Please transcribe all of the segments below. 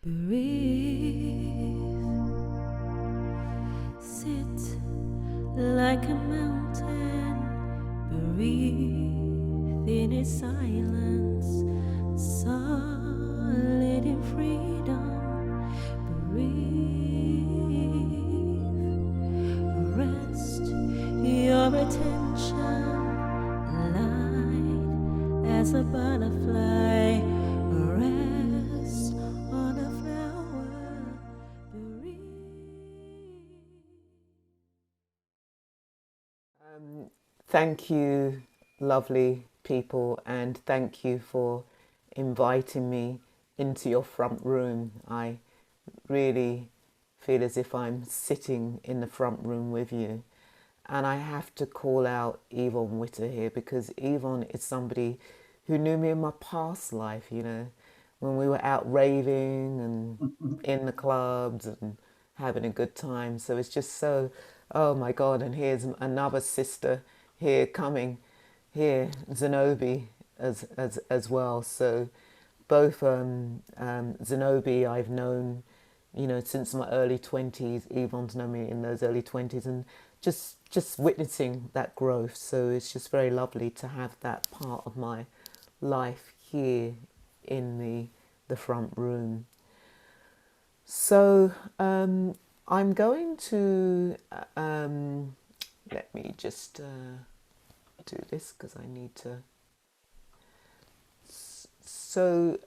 Breathe, sit like a mountain, breathe in its silence, solid in freedom, breathe, rest your attention, light as a butterfly, rest on a flower, breathe. Thank you, lovely people, and thank you for inviting me into your front room. I really feel as if I'm sitting in the front room with you. And I have to call out Yvonne Witter here, because Yvonne is somebody who knew me in my past life, you know, when we were out raving and in the clubs and having a good time. So it's just so, oh my God, and here's another sister here coming here, Zenobi as well. So both Zenobi I've known, you know, since my early 20s. Yvonne's known me in those early 20s, and just witnessing that growth. So it's just very lovely to have that part of my life here in the front room. So I'm going to let me just do this because I need to. So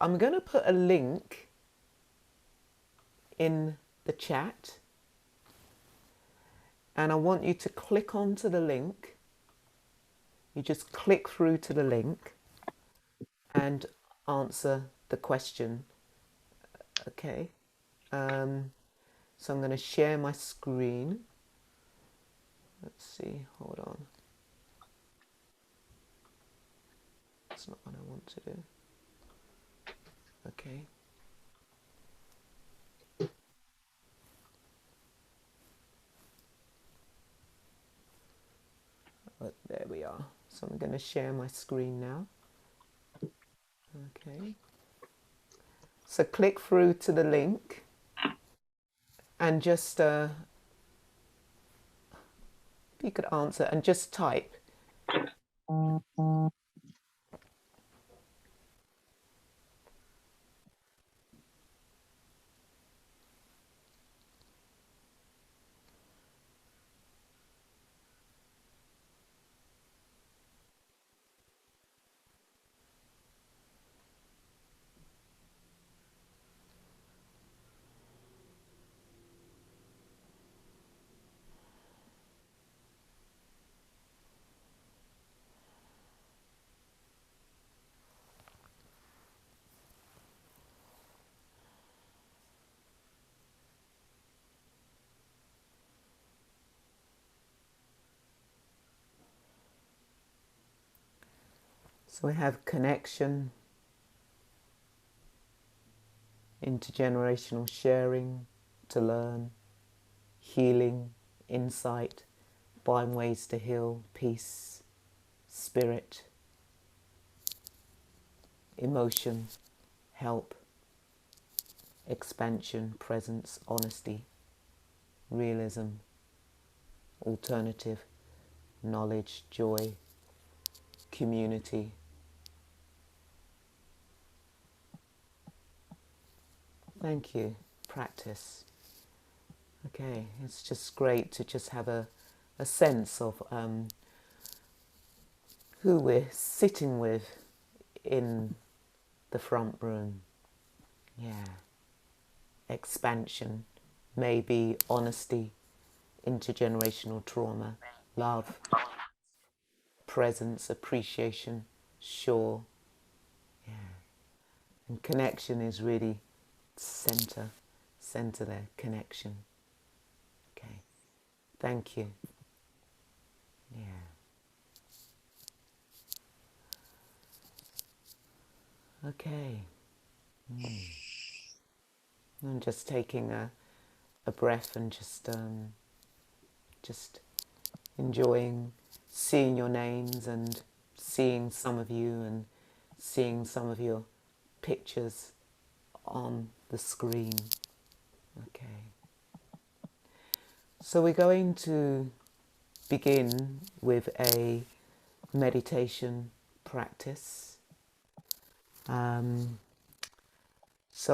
I'm going to put a link in the chat, and I want you to click onto the link. You just click through to the link and answer the question. Okay. So I'm going to share my screen. Let's see. Hold on. That's not what I want to do. Okay. But there we are. So I'm going to share my screen now. Okay. So click through to the link and just, if you could answer and just type. So we have connection, intergenerational sharing to learn, healing, insight, find ways to heal, peace, spirit, emotion, help, expansion, presence, honesty, realism, alternative, knowledge, joy, community. Thank you. Practice. Okay, it's just great to just have a sense of who we're sitting with in the front room. Yeah. Expansion, maybe honesty, intergenerational trauma, love, presence, appreciation, sure. Yeah. And connection is really center there, connection. Okay. Thank you. Yeah. Okay. I'm just taking a breath and just enjoying seeing your names and seeing some of you and seeing some of your pictures on the screen. Okay. So we're going to begin with a meditation practice. So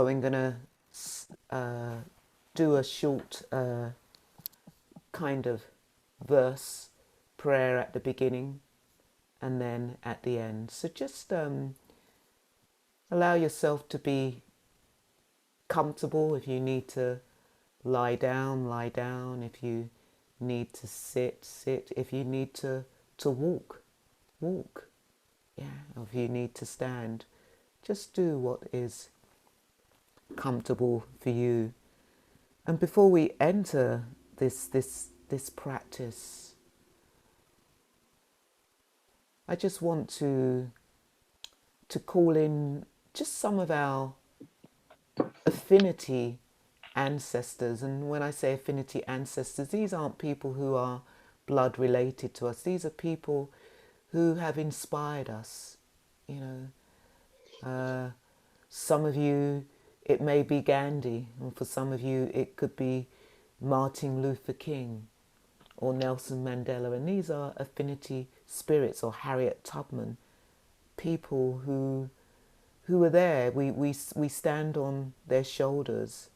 I'm going to do a short kind of verse prayer at the beginning and then at the end. So just allow yourself to be comfortable. If you need to lie down, lie down. If you need to sit, sit. If you need to walk, walk. Yeah. Or if you need to stand, just do what is comfortable for you. And before we enter this practice, I just want to call in just some of our affinity ancestors. And when I say affinity ancestors, these aren't people who are blood related to us. These are people who have inspired us. You know, some of you, it may be Gandhi, and for some of you it could be Martin Luther King or Nelson Mandela. And these are affinity spirits, or Harriet Tubman, people who are there. We stand on their shoulders,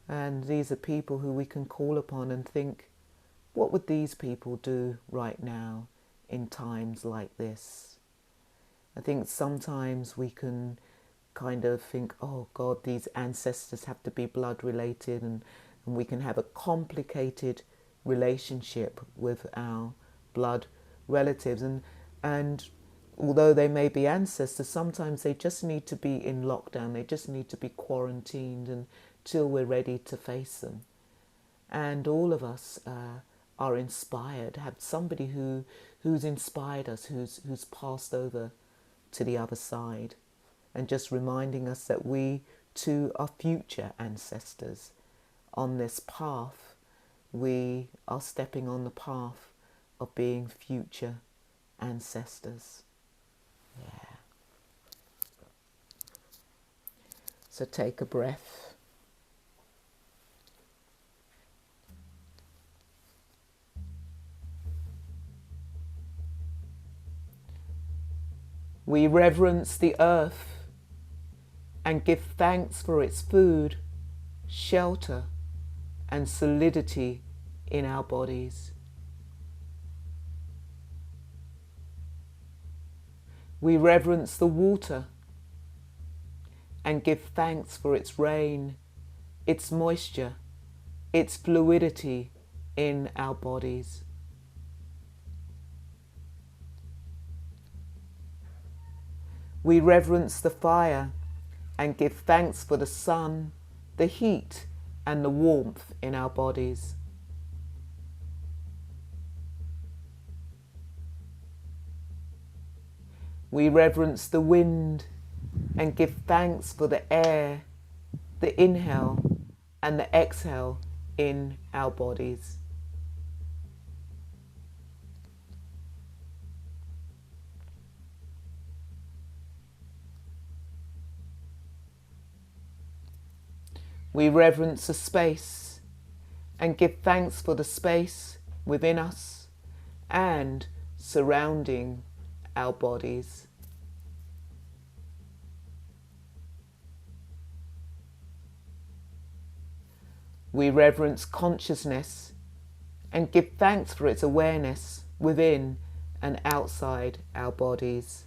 and these are people who we can call upon and think, what would these people do right now in times like this? I think sometimes we can kind of think, oh God, these ancestors have to be blood related, and we can have a complicated relationship with our blood relatives. And although they may be ancestors, sometimes they just need to be in lockdown. They just need to be quarantined until we're ready to face them. And all of us are inspired, have somebody who's inspired us, who's passed over to the other side, and just reminding us that we too are future ancestors. On this path, we are stepping on the path of being future ancestors. Yeah. So take a breath. We reverence the earth and give thanks for its food, shelter, and solidity in our bodies. We reverence the water and give thanks for its rain, its moisture, its fluidity in our bodies. We reverence the fire and give thanks for the sun, the heat, and the warmth in our bodies. We reverence the wind and give thanks for the air, the inhale and the exhale in our bodies. We reverence the space and give thanks for the space within us and surrounding our bodies. We reverence consciousness and give thanks for its awareness within and outside our bodies.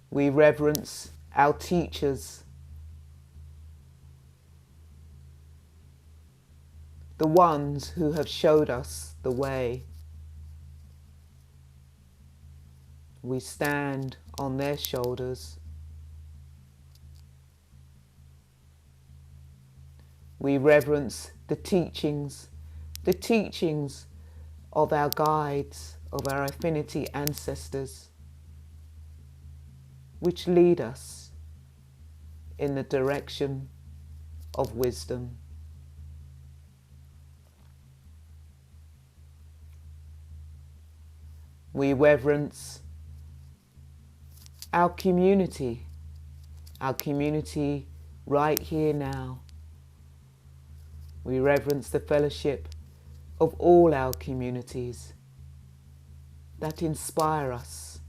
We reverence our teachers, the ones who have showed us the way. We stand on their shoulders. We reverence the teachings of our guides, of our affinity ancestors, which lead us in the direction of wisdom. We reverence our community right here now. We reverence the fellowship of all our communities that inspire us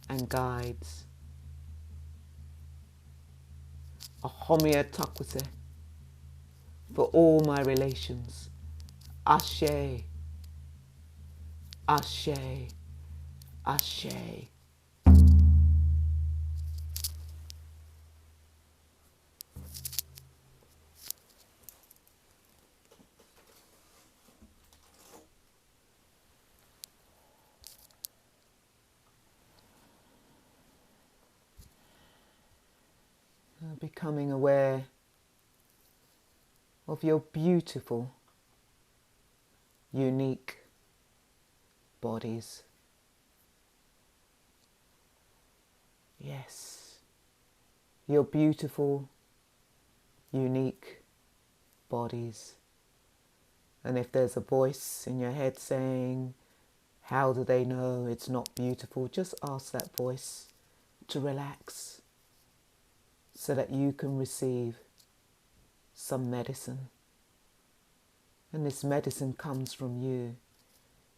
and guides. Ahomia takwase for all my relations. Ashe, Ashe, Ashe. Becoming aware of your beautiful, unique bodies. Yes, your beautiful, unique bodies. And if there's a voice in your head saying, how do they know it's not beautiful? Just ask that voice to relax so that you can receive some medicine. And this medicine comes from you.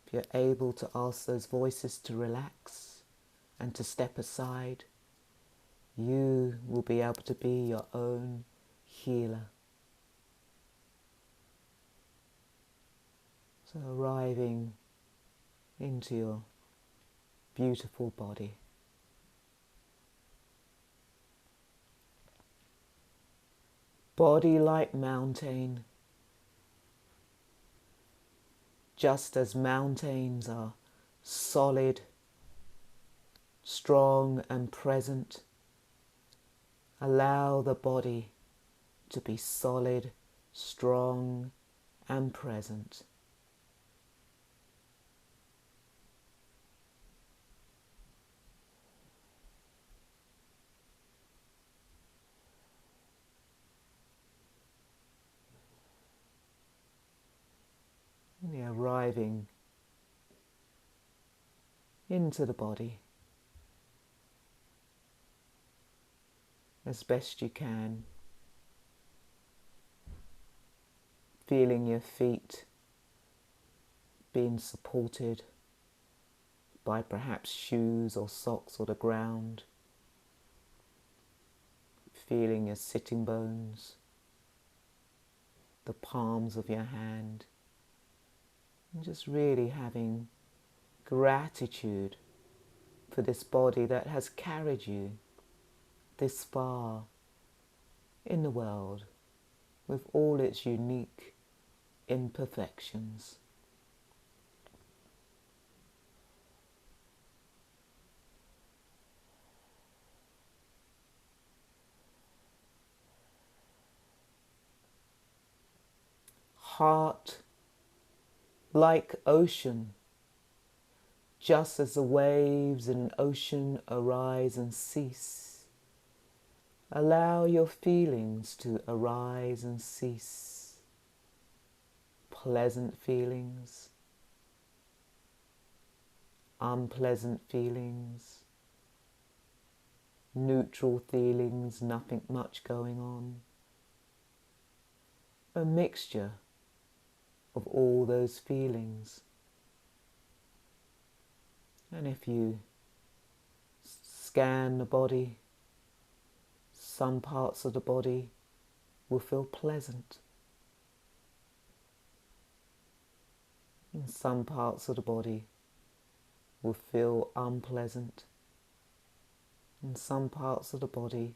If you're able to ask those voices to relax and to step aside, you will be able to be your own healer. So arriving into your beautiful body. Body like mountain. Just as mountains are solid, strong and present, allow the body to be solid, strong and present. And arriving into the body as best you can, feeling your feet being supported by perhaps shoes or socks or the ground, feeling your sitting bones, the palms of your hand, and just really having gratitude for this body that has carried you this far in the world with all its unique imperfections. Heart like ocean, just as the waves in an ocean arise and cease. Allow your feelings to arise and cease. Pleasant feelings, unpleasant feelings, neutral feelings, nothing much going on. A mixture of all those feelings. And if you scan the body, some parts of the body will feel pleasant. And some parts of the body will feel unpleasant. And some parts of the body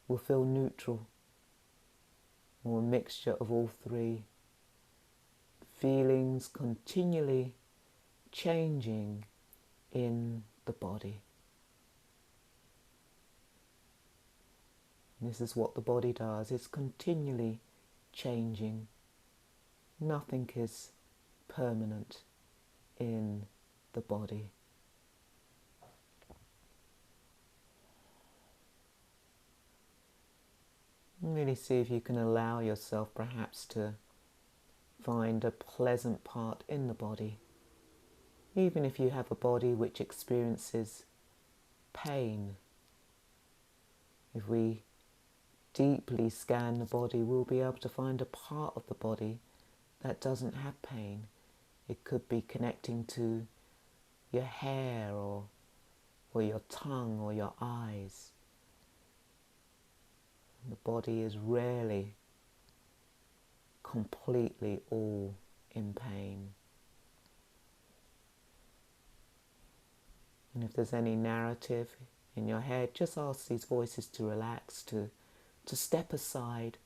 will feel neutral, or a mixture of all three. Feelings continually changing in the body. This is what the body does. It's continually changing. Nothing is permanent in the body. Really see if you can allow yourself perhaps to find a pleasant part in the body Even if you have a body which experiences pain, if we deeply scan the body, we'll be able to find a part of the body that doesn't have pain. It could be connecting to your hair or your tongue or your eyes. The body is rarely completely all in pain. And if there's any narrative in your head, just ask these voices to relax, to step aside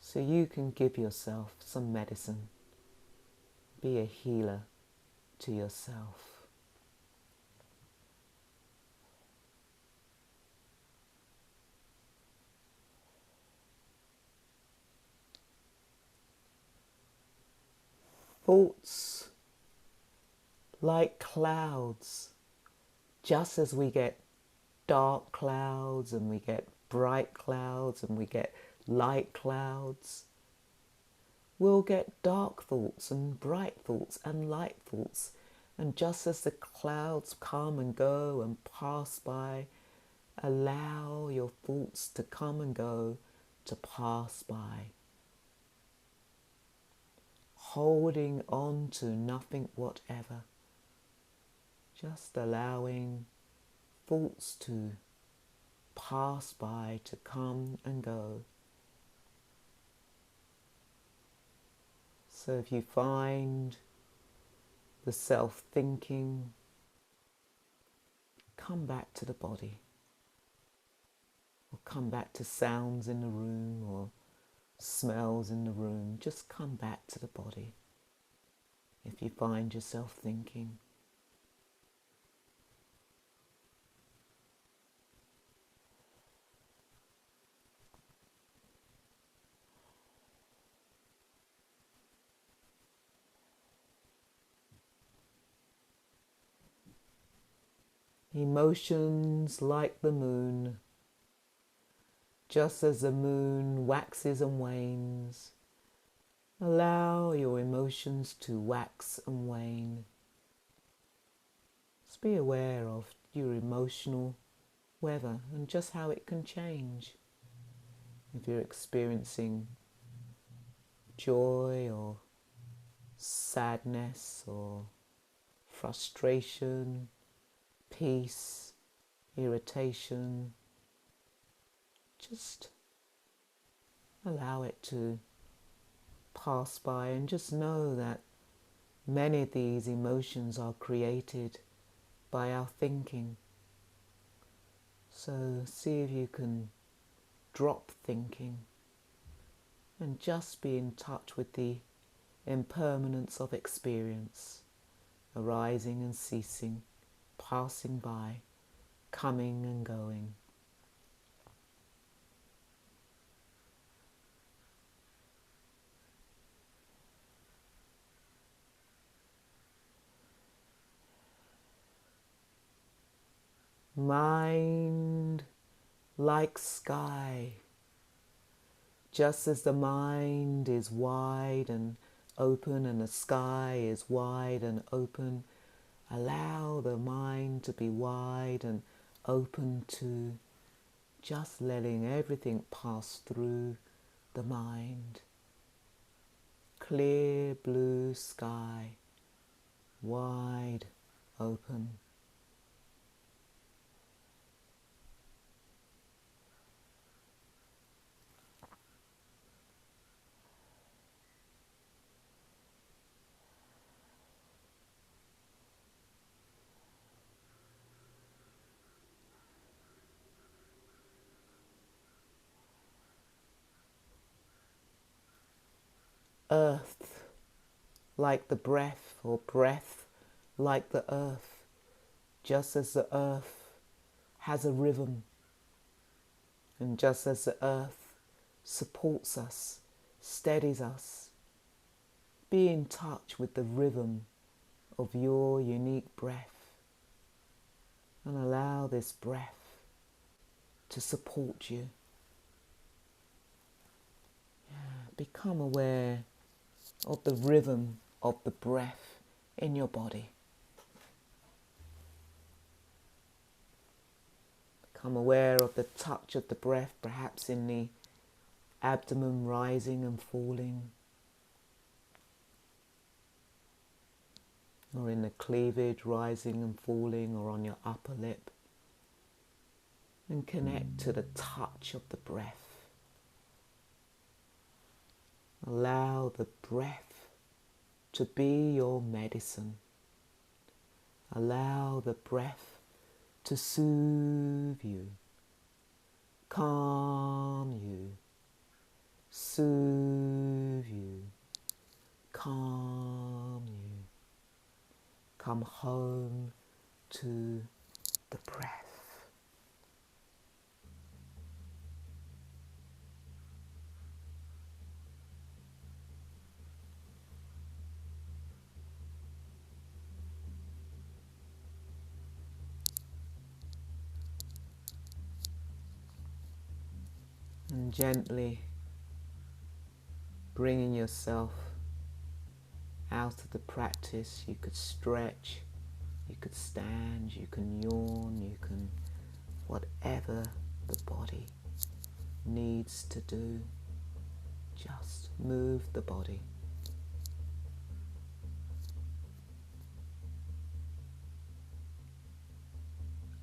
so you can give yourself some medicine. Be a healer to yourself. Thoughts like clouds, just as we get dark clouds and we get bright clouds and we get light clouds, we'll get dark thoughts and bright thoughts and light thoughts. And just as the clouds come and go and pass by, allow your thoughts to come and go, to pass by. Holding on to nothing whatever. Just allowing thoughts to pass by, to come and go. So if you find the self thinking, come back to the body, or come back to sounds in the room or smells in the room. Just come back to the body if you find yourself thinking. Emotions like the moon. Just as the moon waxes and wanes, allow your emotions to wax and wane. Just be aware of your emotional weather and just how it can change. If you're experiencing joy or sadness or frustration, peace, irritation, just allow it to pass by and just know that many of these emotions are created by our thinking. So see if you can drop thinking and just be in touch with the impermanence of experience, arising and ceasing, passing by, coming and going. Mind like sky. Just as the mind is wide and open and the sky is wide and open, allow the mind to be wide and open too, just letting everything pass through the mind. Clear blue sky, wide open. Earth like the breath, or breath like the earth, just as the earth has a rhythm, and just as the earth supports us, steadies us, be in touch with the rhythm of your unique breath and allow this breath to support you. Become aware of the rhythm of the breath in your body. Become aware of the touch of the breath, perhaps in the abdomen rising and falling, or in the cleavage rising and falling, or on your upper lip. And connect to the touch of the breath. Allow the breath to be your medicine. Allow the breath to soothe you, calm you, soothe you, calm you. Come home to the breath. And gently bringing yourself out of the practice. You could stretch, you could stand, you can yawn, you can whatever the body needs to do. Just move the body.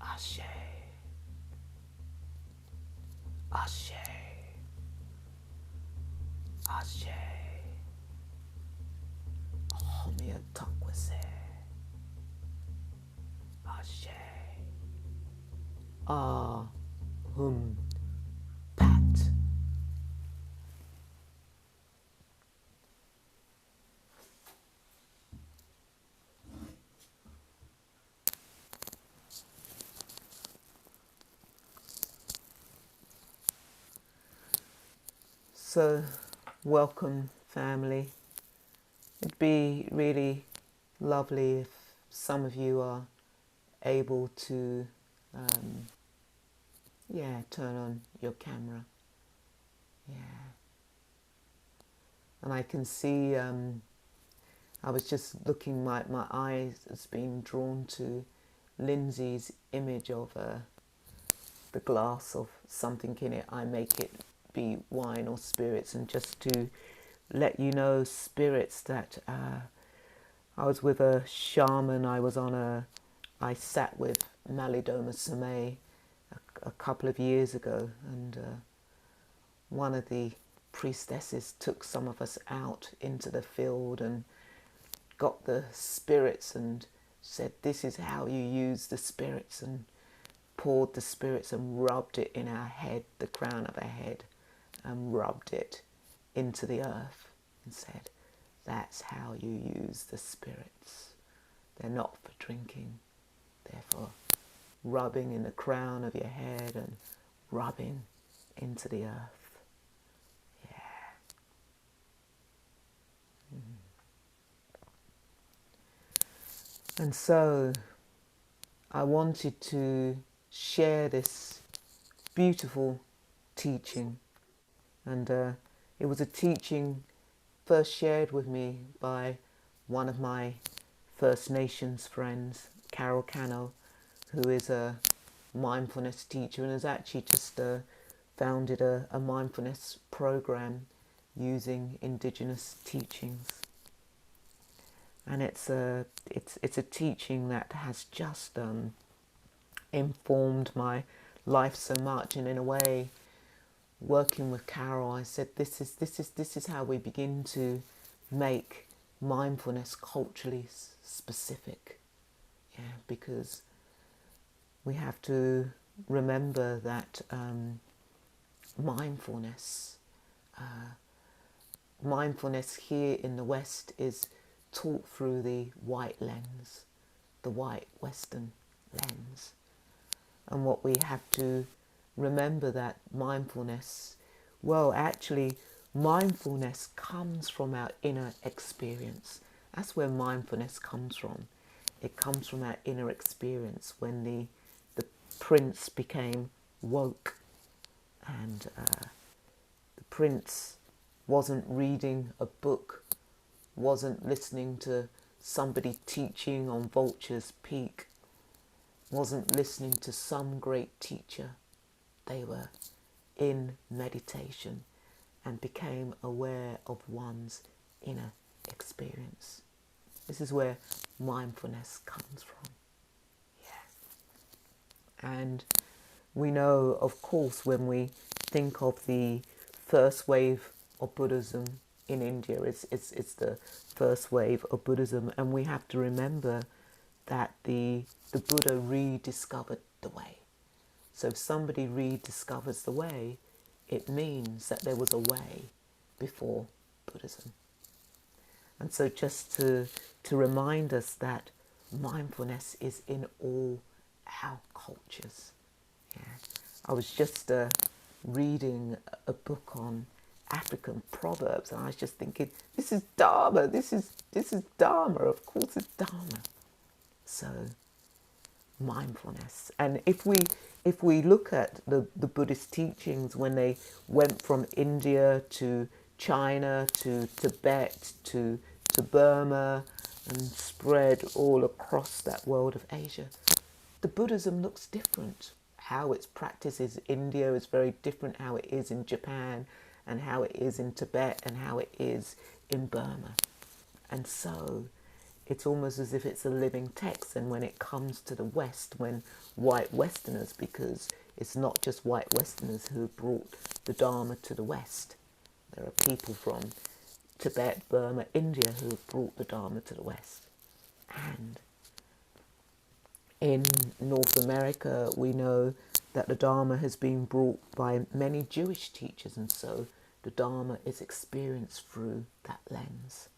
Ashe. Ashe. Ashe. Homia takwase. Ashe. Ah. Pat. So, welcome family. It'd be really lovely if some of you are able to turn on your camera. And I can see I was just looking, my eyes has been drawn to Lindsay's image of the glass of something in it. I make it be wine or spirits, and just to let you know, spirits, that I was with a shaman. I sat with Malidoma Samay a couple of years ago, and one of the priestesses took some of us out into the field and got the spirits and said, this is how you use the spirits, and poured the spirits and rubbed it in our head, the crown of our head, and rubbed it into the earth and said, that's how you use the spirits. They're not for drinking, they're for rubbing in the crown of your head and rubbing into the earth. And so I wanted to share this beautiful teaching, and it was a teaching first shared with me by one of my First Nations friends, Carol Cano, who is a mindfulness teacher and has actually just founded a mindfulness program using Indigenous teachings. And it's a teaching that has just informed my life so much. And in a way, working with Carol, I said, this is how we begin to make mindfulness culturally specific. Because we have to remember that mindfulness here in the West is taught through the white lens, the white Western lens. And what we have to remember, that mindfulness, mindfulness comes from our inner experience. That's where mindfulness comes from. It comes from our inner experience when the prince became woke, and the prince wasn't reading a book, wasn't listening to somebody teaching on Vulture's Peak. wasn't listening to some great teacher. They were in meditation and became aware of one's inner experience. This is where mindfulness comes from. Yeah. And we know, of course, when we think of the first wave of Buddhism in India, it's the first wave of Buddhism, and we have to remember that the Buddha rediscovered the way. So if somebody rediscovers the way, it means that there was a way before Buddhism. And so just to remind us that mindfulness is in all our cultures. Yeah. I was just reading a book on African proverbs, and I was just thinking, this is Dharma, this is Dharma, of course it's Dharma. So mindfulness. And if we look at the Buddhist teachings, when they went from India to China to Tibet to Burma and spread all across that world of Asia, the Buddhism looks different. How it's practiced in India is very different how it is in Japan and how it is in Tibet and how it is in Burma. And so it's almost as if it's a living text. And when it comes to the West, when white Westerners, because it's not just white Westerners who brought the Dharma to the West. There are people from Tibet, Burma, India who have brought the Dharma to the West. And in North America, we know that the Dharma has been brought by many Jewish teachers, and so the Dharma is experienced through that lens.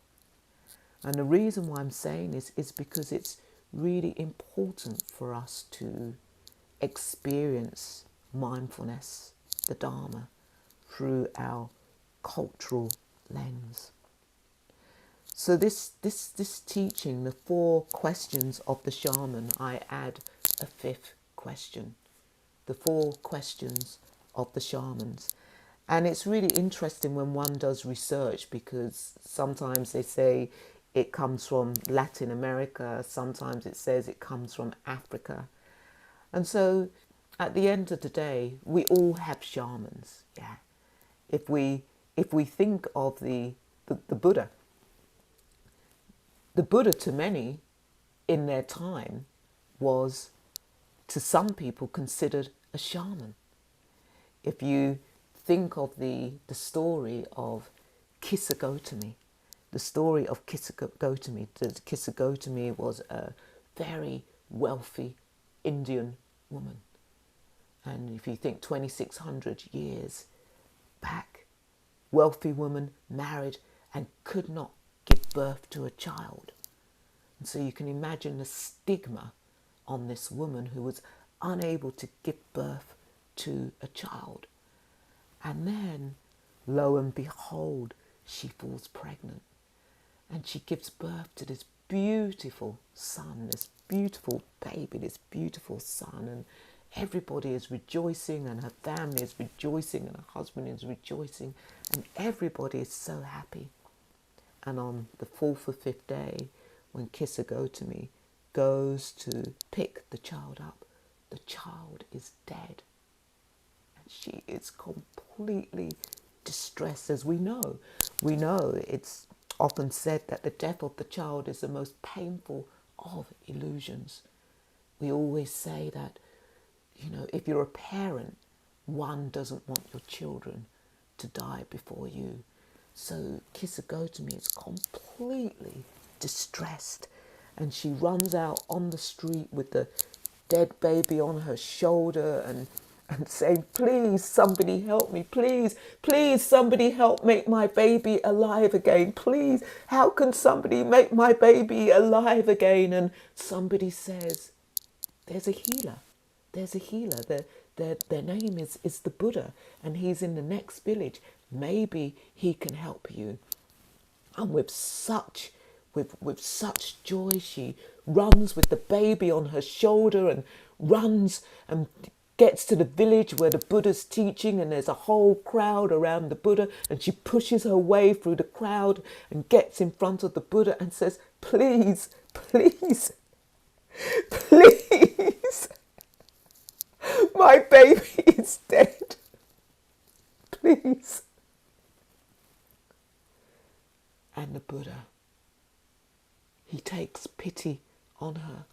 And the reason why I'm saying this is because it's really important for us to experience mindfulness, the Dharma, through our cultural lens. So this teaching, the 4 questions of the shaman, I add a 5th question. The 4 questions of the shamans. And it's really interesting when one does research, because sometimes they say it comes from Latin America, sometimes it says it comes from Africa. And so at the end of the day, we all have shamans. Yeah. If we think of the Buddha, the Buddha to many in their time was, to some people, considered a shaman. If you think of the story of Kissa Gautami, Kissa Gautami was a very wealthy Indian woman. And if you think 2,600 years back, wealthy woman, married, and could not give birth to a child. And so you can imagine the stigma on this woman who was unable to give birth to a child. And then, lo and behold, she falls pregnant. And she gives birth to this beautiful son, this beautiful baby, this beautiful son. And everybody is rejoicing, and her family is rejoicing, and her husband is rejoicing, and everybody is so happy. And on the 4th or 5th day, when Kissa Gautami goes to pick the child up, the child is dead. And she is completely distressed, as we know. We know it's often said that the death of the child is the most painful of illusions. We always say that, if you're a parent, one doesn't want your children to die before you. So Kissa Gautami is completely distressed, and she runs out on the street with the dead baby on her shoulder and saying, please, somebody help me, please somebody help make my baby alive again, please, how can somebody make my baby alive again? And somebody says, there's a healer. Their name is the Buddha, and he's in the next village. Maybe he can help you. And with such joy, she runs with the baby on her shoulder and runs and gets to the village where the Buddha's teaching, and there's a whole crowd around the Buddha, and she pushes her way through the crowd and gets in front of the Buddha and says, please, Please, my baby is dead. Please. And the Buddha, he takes pity on her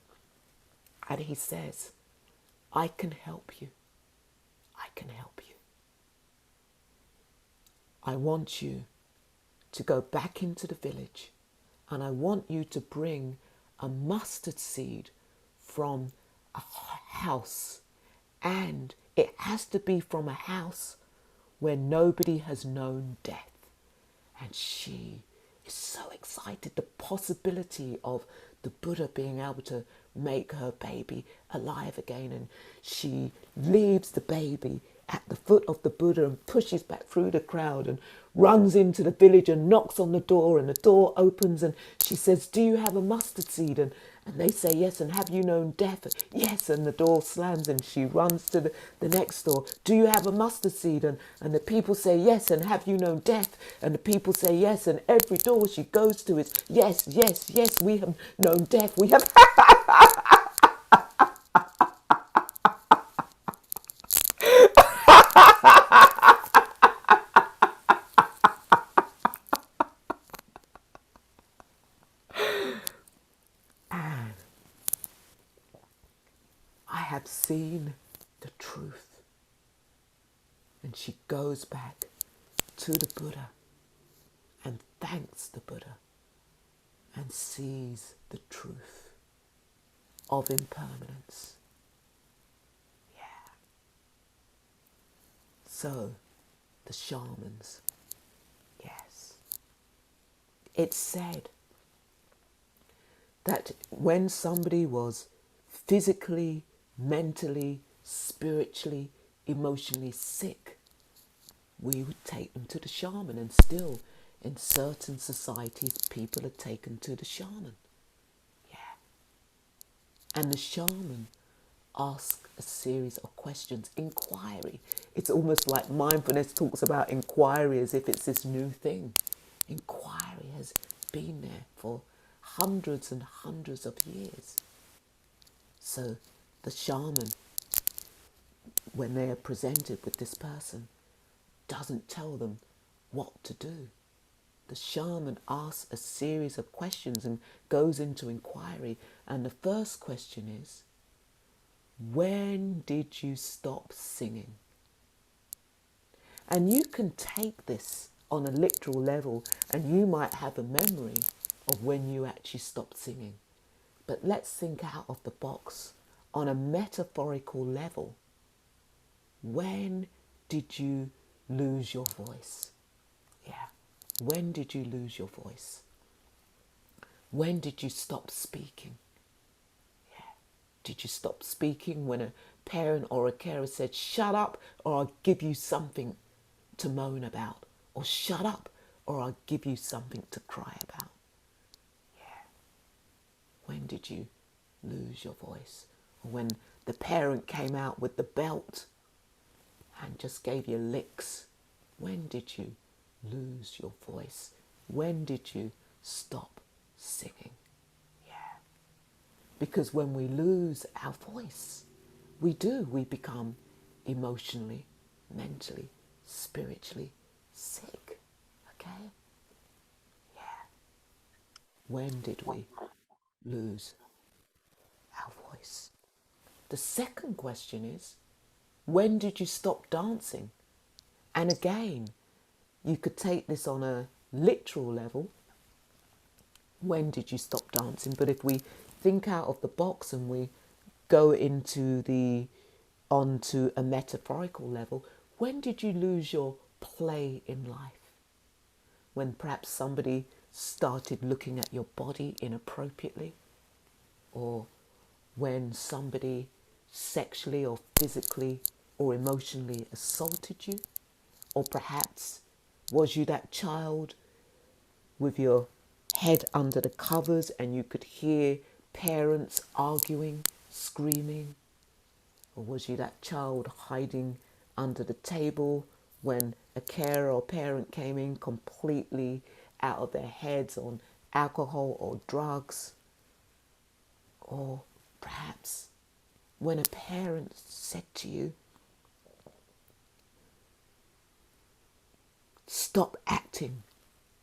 and he says, I can help you. I can help you. I want you to go back into the village and I want you to bring a mustard seed from a house, and it has to be from a house where nobody has known death. And she is so excited, the possibility of the Buddha being able to make her baby alive again. And she leaves the baby at the foot of the Buddha and pushes back through the crowd and runs into the village and knocks on the door, and the door opens and she says, do you have a mustard seed? And they say yes. And have you known death? Yes. And the door slams and she runs to the next door. Do you have a mustard seed? And the people say yes. And have you known death? And the people say yes. And every door she goes to is yes, yes, yes, we have known death. We have I have seen the truth. And she goes back to the Buddha and thanks the Buddha and sees the truth of impermanence. Yeah. So, the shamans, yes. It's said that when somebody was physically, mentally, spiritually, emotionally sick, we would take them to the shaman, and still in certain societies people are taken to the shaman. Yeah. And the shaman asks a series of questions, inquiry. It's almost like mindfulness talks about inquiry as if it's this new thing. Inquiry has been there for hundreds and hundreds of years. So the shaman, when they are presented with this person, doesn't tell them what to do. The shaman asks a series of questions and goes into inquiry. And the first question is, when did you stop singing? And you can take this on a literal level and you might have a memory of when you actually stopped singing. But let's think out of the box on a metaphorical level. When did you lose your voice? Yeah. When did you lose your voice? When did you stop speaking? Yeah. Did you stop speaking when a parent or a carer said, shut up or I'll give you something to moan about? Or shut up or I'll give you something to cry about? Yeah. When did you lose your voice? Or when the parent came out with the belt and just gave you licks? When did you lose your voice? When did you stop singing? Yeah. Because when we lose our voice, we become emotionally, mentally, spiritually sick. Okay? Yeah. When did we lose our voice? The second question is, when did you stop dancing? And again, you could take this on a literal level. When did you stop dancing? But if we think out of the box and we go onto a metaphorical level, when did you lose your play in life? When perhaps somebody started looking at your body inappropriately, or when somebody sexually or physically or emotionally assaulted you, or perhaps was you that child with your head under the covers and you could hear parents arguing, screaming? Or was you that child hiding under the table when a carer or parent came in completely out of their heads on alcohol or drugs? Or Perhaps when a parent said to you, stop acting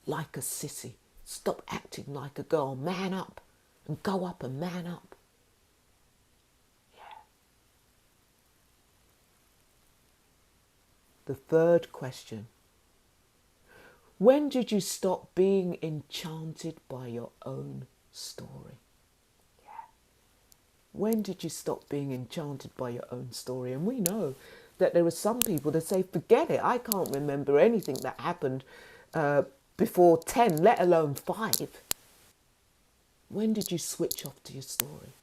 like a sissy, stop acting like a girl, man up and go up and man up. Yeah. The third question: when did you stop being enchanted by your own story? When did you stop being enchanted by your own story? And we know that there are some people that say, forget it, I can't remember anything that happened before 10, let alone 5. When did you switch off to your story?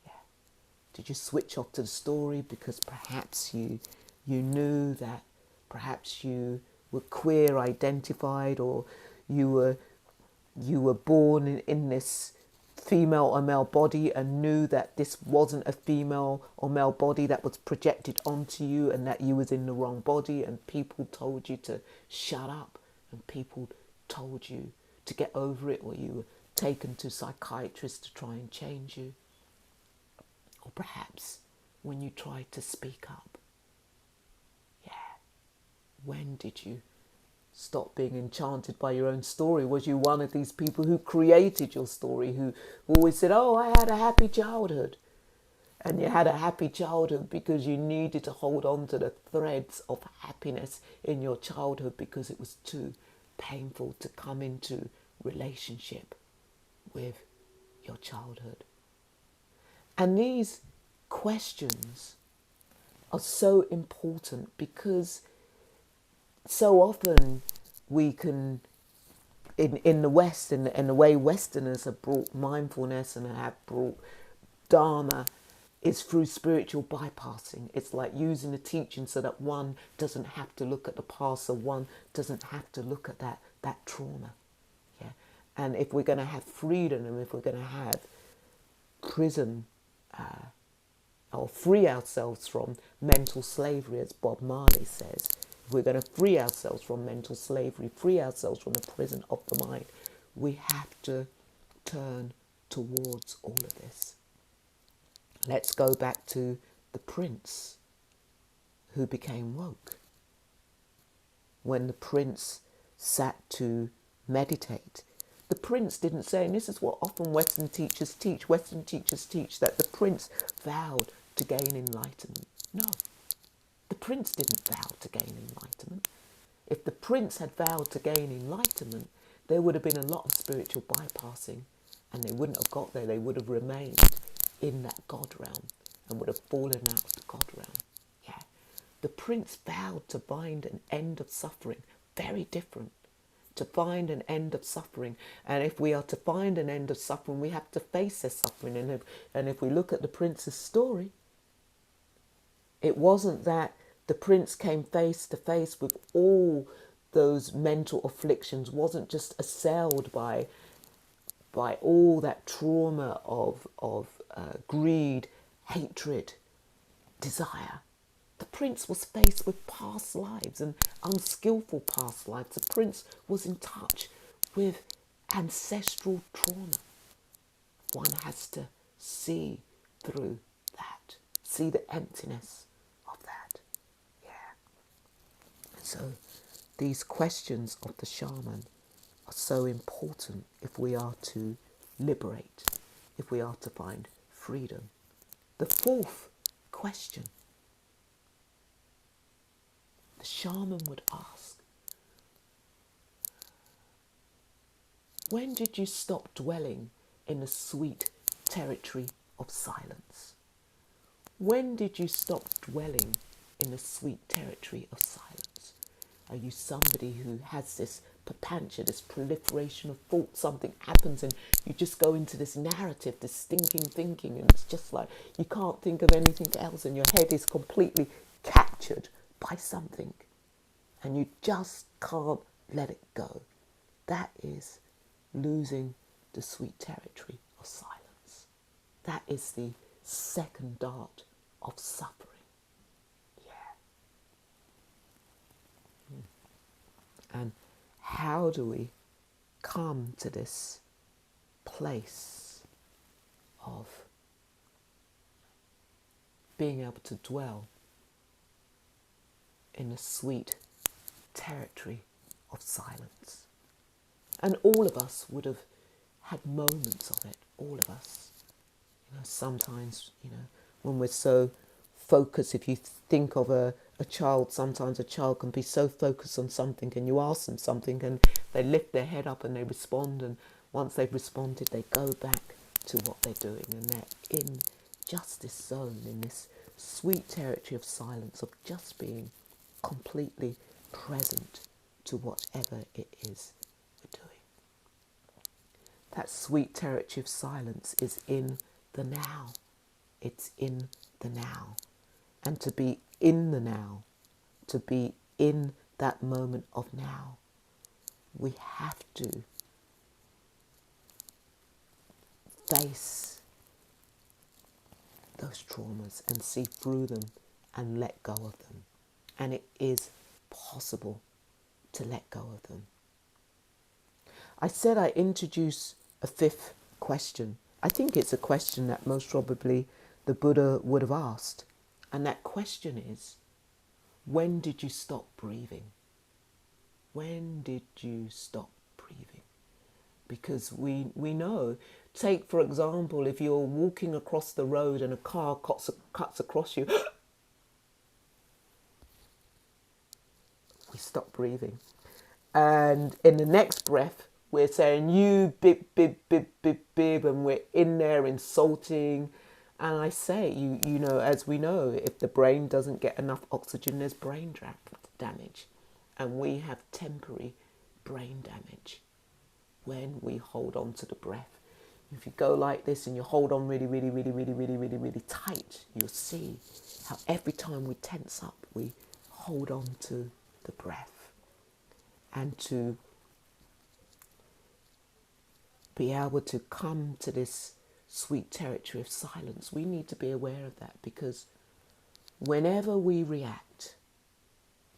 Yeah. Did you switch off to the story because perhaps you knew that perhaps you were queer identified, or you were born in this female or male body and knew that this wasn't a female or male body that was projected onto you, and that you was in the wrong body, and people told you to shut up, and people told you to get over it, or you were taken to psychiatrists to try and change you? Or perhaps when you tried to speak up, when did you stop being enchanted by your own story? Was you one of these people who created your story, who always said, oh, I had a happy childhood? And you had a happy childhood because you needed to hold on to the threads of happiness in your childhood because it was too painful to come into relationship with your childhood. And these questions are so important because so often we can, in the West, in the way Westerners have brought mindfulness and have brought Dharma, is through spiritual bypassing. It's like using the teaching so that one doesn't have to look at the past, so one doesn't have to look at that trauma. Yeah. And if we're going to have freedom, and if we're going to have prison, or free ourselves from mental slavery, as Bob Marley says, if we're going to free ourselves from mental slavery, free ourselves from the prison of the mind, we have to turn towards all of this. Let's go back to the prince who became woke. When the prince sat to meditate, the prince didn't say, and this is what often Western teachers teach, that the prince vowed to gain enlightenment. No. The prince didn't vow to gain enlightenment. If the prince had vowed to gain enlightenment, there would have been a lot of spiritual bypassing, and they wouldn't have got there. They would have remained in that God realm and would have fallen out of the God realm. Yeah. The prince vowed to find an end of suffering. Very different. To find an end of suffering. And if we are to find an end of suffering, we have to face this suffering. And if we look at the prince's story, it wasn't that the prince came face to face with all those mental afflictions, wasn't just assailed by all that trauma of greed, hatred, desire. The prince was faced with past lives and unskillful past lives. The prince was in touch with ancestral trauma. One has to see through that, see the emptiness of that. Yeah. So these questions of the shaman are so important if we are to liberate, if we are to find freedom. The fourth question the shaman would ask: when did you stop dwelling in the sweet territory of silence? When did you stop dwelling in the sweet territory of silence? Are you somebody who has this papancha, this proliferation of thoughts? Something happens and you just go into this narrative, this stinking thinking, and it's just like you can't think of anything else, and your head is completely captured by something and you just can't let it go. That is losing the sweet territory of silence. That is the second dart of suffering. Yeah. And how do we come to this place of being able to dwell in the sweet territory of silence. And all of us would have had moments of it, all of us. Sometimes, when we're so focused, if you think of a child, sometimes a child can be so focused on something and you ask them something and they lift their head up and they respond, and once they've responded they go back to what they're doing, and they're in just this zone, in this sweet territory of silence, of just being completely present to whatever it is we're doing. That sweet territory of silence is in the now. It's in the now. And to be in the now, to be in that moment of now, we have to face those traumas and see through them and let go of them. And it is possible to let go of them. I said I introduce a fifth question. I think it's a question that most probably the Buddha would have asked. And that question is, when did you stop breathing? When did you stop breathing? Because we know, take for example, if you're walking across the road and a car cuts across you, we stop breathing. And in the next breath, we're saying, you bib, bib, bib, bib, bib, and we're in there insulting. And I say, as we know, if the brain doesn't get enough oxygen, there's brain damage. And we have temporary brain damage when we hold on to the breath. If you go like this and you hold on really, really, really, really, really, really, really tight, you'll see how every time we tense up, we hold on to the breath. And to be able to come to this sweet territory of silence, we need to be aware of that, because whenever we react,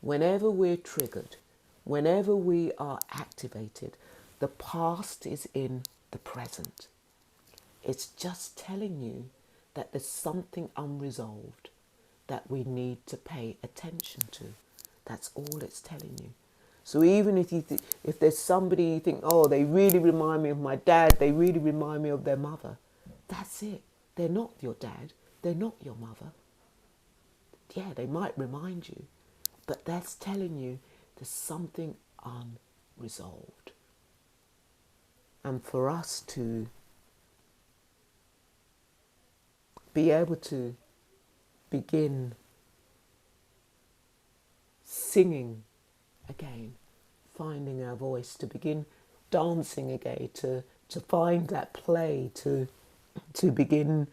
whenever we're triggered, whenever we are activated, the past is in the present. It's just telling you that there's something unresolved that we need to pay attention to. That's all it's telling you. So even if if there's somebody you think, oh, they really remind me of my dad, they really remind me of their mother, that's it. They're not your dad, they're not your mother. Yeah, they might remind you, but that's telling you there's something unresolved. And for us to be able to begin singing again, finding our voice, to begin dancing again, to find that play, to begin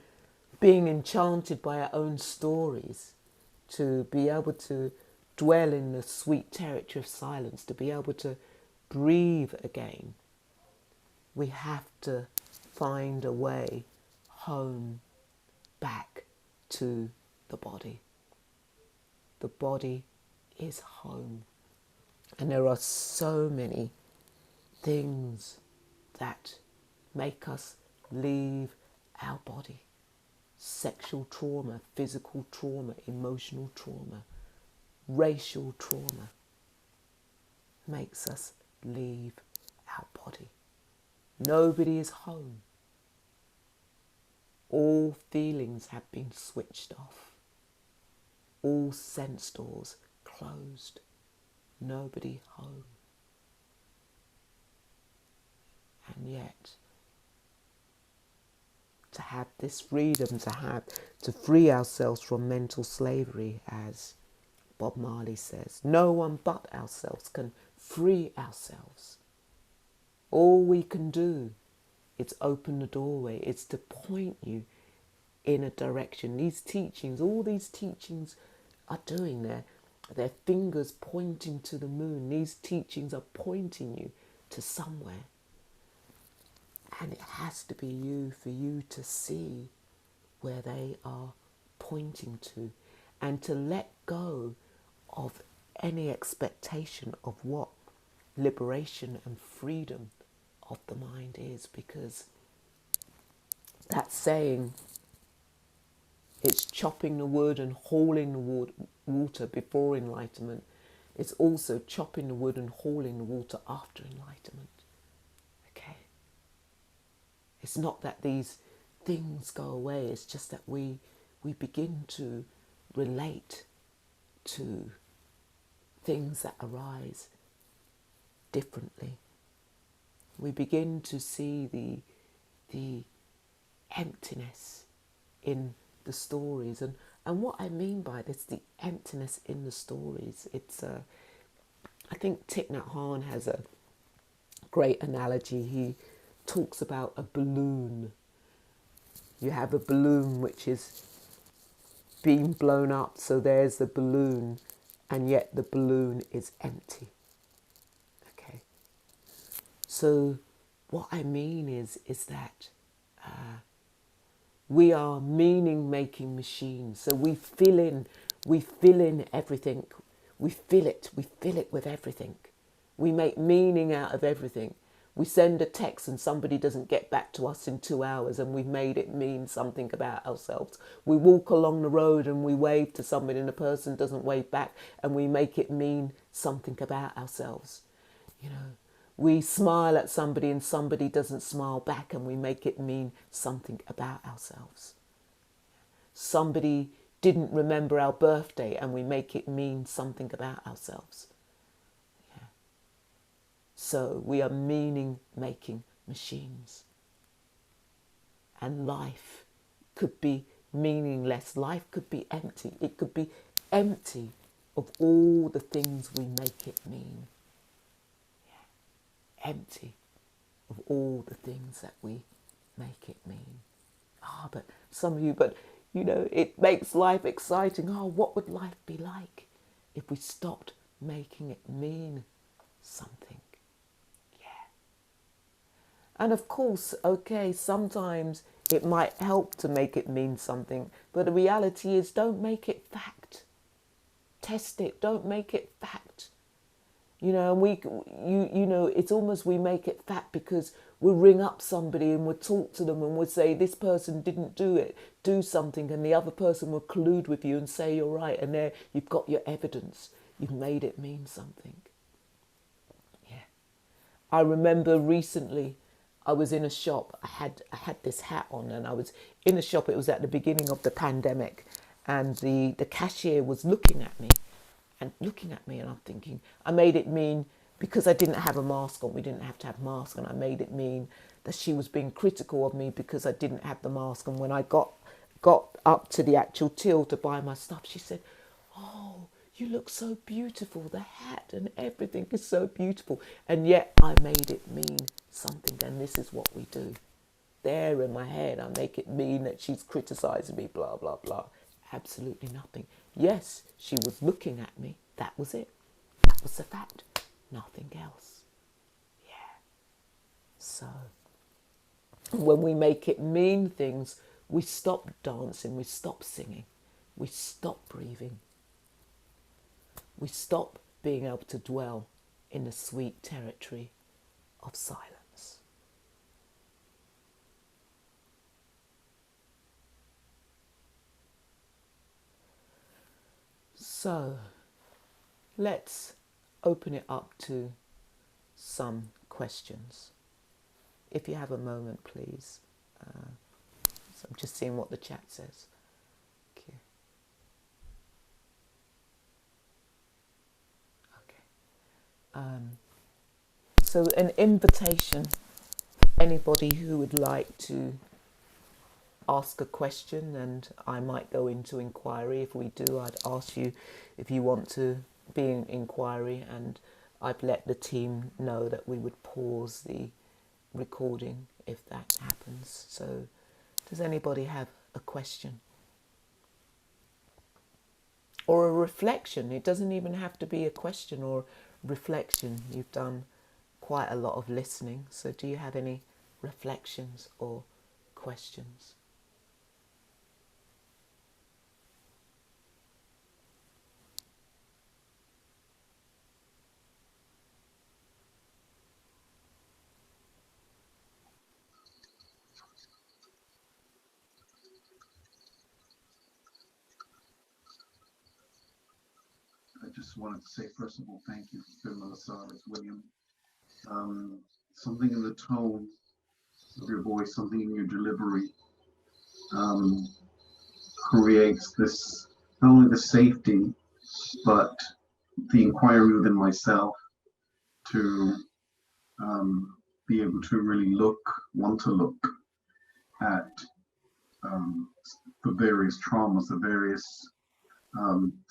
being enchanted by our own stories, to be able to dwell in the sweet territory of silence, to be able to breathe again, we have to find a way home, back to the body. The body is home. And there are so many things that make us leave our body. Sexual trauma, physical trauma, emotional trauma, racial trauma makes us leave our body. Nobody is home. All feelings have been switched off. All sense doors closed. Nobody home. And yet, to have this freedom, to free ourselves from mental slavery, as Bob Marley says, no one but ourselves can free ourselves. All we can do is open the doorway. It's to point you in a direction. These teachings, all these teachings are doing their fingers pointing to the moon. These teachings are pointing you to somewhere. And it has to be you, for you to see where they are pointing to, and to let go of any expectation of what liberation and freedom of the mind is, because that saying, it's chopping the wood and hauling the water before enlightenment. It's also chopping the wood and hauling the water after enlightenment. Okay? It's not that these things go away, it's just that we begin to relate to things that arise differently. We begin to see the emptiness in the stories, and what I mean by this, the emptiness in the stories, it's I think Thich Nhat Hanh has a great analogy. He talks about a balloon. You have a balloon which is being blown up, so there's the balloon, and yet the balloon is empty. Okay, so what I mean is that we are meaning making machines. So we fill in everything. We fill it with everything. We make meaning out of everything. We send a text and somebody doesn't get back to us in 2 hours and we've made it mean something about ourselves. We walk along the road and we wave to somebody and the person doesn't wave back and we make it mean something about ourselves. You know, we smile at somebody and somebody doesn't smile back and we make it mean something about ourselves. Somebody didn't remember our birthday and we make it mean something about ourselves. Yeah. So we are meaning making machines. And life could be meaningless. Life could be empty. It could be empty of all the things we make it mean. Empty of all the things that we make it mean. But some of you, you know, it makes life exciting. What would life be like if we stopped making it mean something? Yeah. And of course, okay, sometimes it might help to make it mean something, but the reality is don't make it fact. Test it, don't make it fact. You know, and you know, it's almost we make it fact because we'll ring up somebody and we'll talk to them and we'll say this person didn't do something, and the other person will collude with you and say you're right, and there you've got your evidence. You've made it mean something. Yeah. I remember recently I was in a shop. I had this hat on and I was in a shop. It was at the beginning of the pandemic, and the cashier was looking at me. And I'm thinking, I made it mean because I didn't have a mask on. We didn't have to have masks, and I made it mean that she was being critical of me because I didn't have the mask. And when I got up to the actual till to buy my stuff, she said, "Oh, you look so beautiful. The hat and everything is so beautiful." And yet I made it mean something. And this is what we do. There in my head, I make it mean that she's criticizing me, blah, blah, blah. Absolutely nothing. Yes, she was looking at me. That was it. That was the fact. Nothing else. Yeah. So, when we make it mean things, we stop dancing, we stop singing, we stop breathing. We stop being able to dwell in the sweet territory of silence. So, let's open it up to some questions. If you have a moment, please. So I'm just seeing what the chat says. Okay. So an invitation, anybody who would like to ask a question, and I might go into inquiry. If we do, I'd ask you if you want to be in inquiry, and I've let the team know that we would pause the recording if that happens. So does anybody have a question? Or a reflection? It doesn't even have to be a question or reflection. You've done quite a lot of listening. So do you have any reflections or questions? just wanted to say, first of all, thank you for Vimalasara, William. Something in the tone of your voice, something in your delivery, um, creates this, not only the safety, but the inquiry within myself to be able to really want to look at the various traumas, the various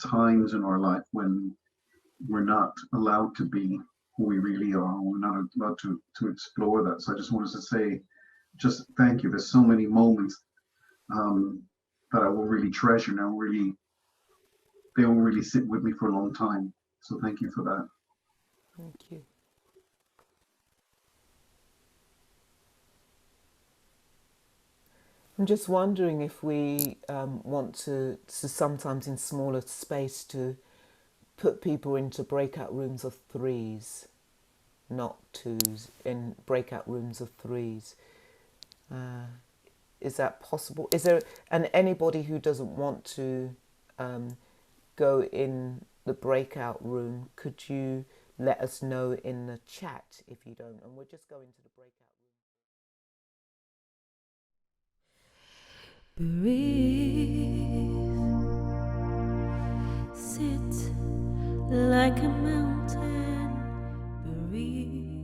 times in our life when we're not allowed to be who we really are. We're not allowed to explore that. So I just wanted to say, just thank you. There's so many moments that I will really treasure now. They will really sit with me for a long time. So thank you for that. Thank you. I'm just wondering if we want to sometimes in smaller space to put people into breakout rooms of threes, not twos, in breakout rooms of threes. Is that possible? Is there, and anybody who doesn't want to go in the breakout room, could you let us know in the chat if you don't? And we're just going to the breakout room. Breathe, sit like a mountain, breathe.